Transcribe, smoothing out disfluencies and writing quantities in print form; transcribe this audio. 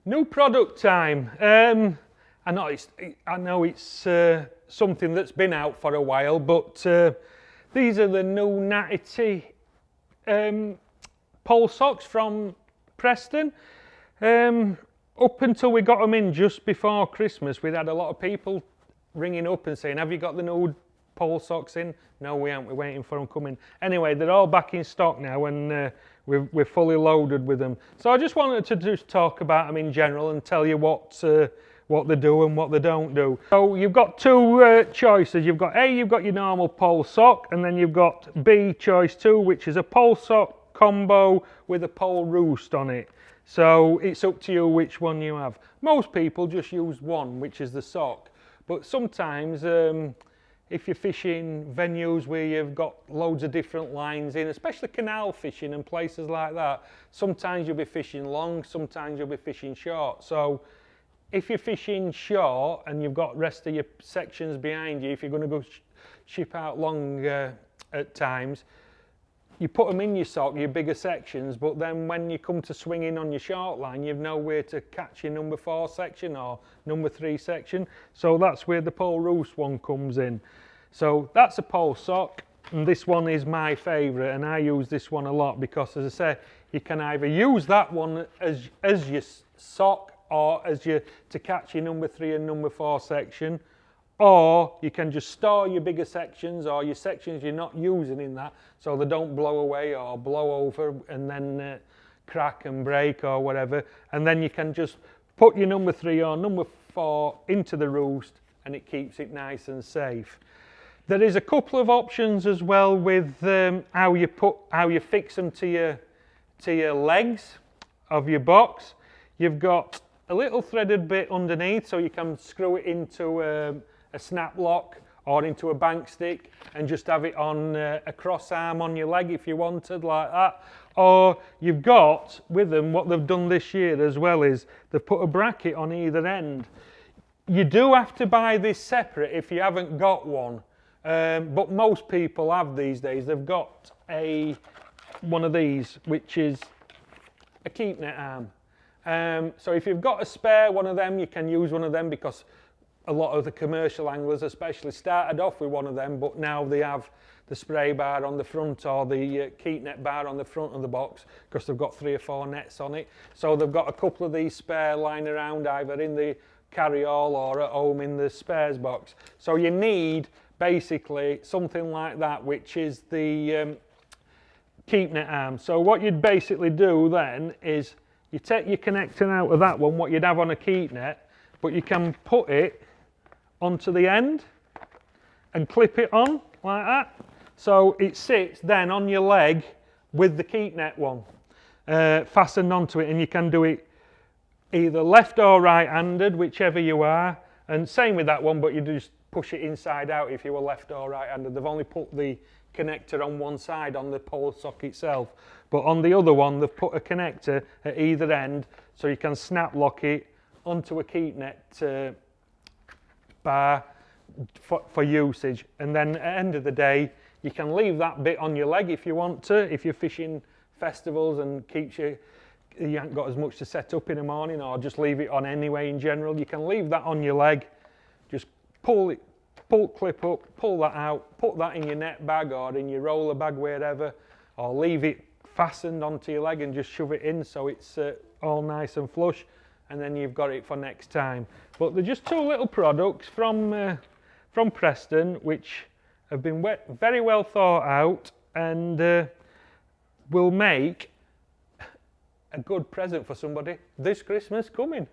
New product time. I know it's something that's been out for a while, but these are the new Natty pole socks from Preston. Up until we got them in just before Christmas, we'd had a lot of people ringing up and saying, have you got the new pole socks in? No, we haven't, we're waiting for them coming. Anyway, they're all back in stock now, and we're fully loaded with them. So I just wanted to just talk about them in general and tell you what they do and what they don't do. So you've got two choices. You've got A, you've got your normal pole sock, and then you've got B, choice 2, which is a pole sock combo with a pole roost on it. So it's up to you which one you have. Most people just use one, which is the sock. But sometimes if you're fishing venues where you've got loads of different lines in, especially canal fishing and places like that, sometimes you'll be fishing long, sometimes you'll be fishing short. So if you're fishing short and you've got rest of your sections behind you, if you're going to go ship out long at times, you put them in your sock, your bigger sections, but then when you come to swing in on your short line, you've nowhere to catch your number 4 section or number 3 section. So that's where the pole roost one comes in. So that's a pole sock, and this one is my favourite, and I use this one a lot because, as I say, you can either use that one as your sock or as to catch your number 3 and number 4 section, or you can just store your bigger sections or your sections you're not using in that so they don't blow away or blow over and then crack and break or whatever, and then you can just put your number 3 or number 4 into the roost and it keeps it nice and safe. There is a couple of options as well with how you fix them to your legs of your box. You've got a little threaded bit underneath so you can screw it into a snap lock or into a bank stick and just have it on a cross arm on your leg if you wanted, like that. Or you've got with them, what they've done this year as well is they've put a bracket on either end. You do have to buy this separate if you haven't got one, but most people have these days. They've got one of these, which is a keep net arm. So if you've got a spare one of them, you can use one of them, because a lot of the commercial anglers especially started off with one of them, but now they have the spray bar on the front or the keep net bar on the front of the box because they've got 3 or 4 nets on it. So they've got a couple of these spare lying around either in the carry-all or at home in the spares box. So you need basically something like that, which is the keep net arm. So what you'd basically do then is you take your connector out of that one, what you'd have on a keep net, but you can put it onto the end and clip it on like that. So it sits then on your leg with the keep net one fastened onto it, and you can do it either left or right-handed, whichever you are. And same with that one, but you just push it inside out if you were left or right-handed. They've only put the connector on one side on the pole sock itself, but on the other one they've put a connector at either end so you can snap lock it onto a keep net bar for usage. And then at the end of the day you can leave that bit on your leg if you want to, if you're fishing festivals and you haven't got as much to set up in the morning, or just leave it on anyway in general. You can leave that on your leg, just clip up, pull that out, put that in your net bag or in your roller bag, wherever, or leave it fastened onto your leg and just shove it in so it's all nice and flush, and then you've got it for next time. But they're just two little products from Preston which have been very well thought out and will make a good present for somebody this Christmas coming.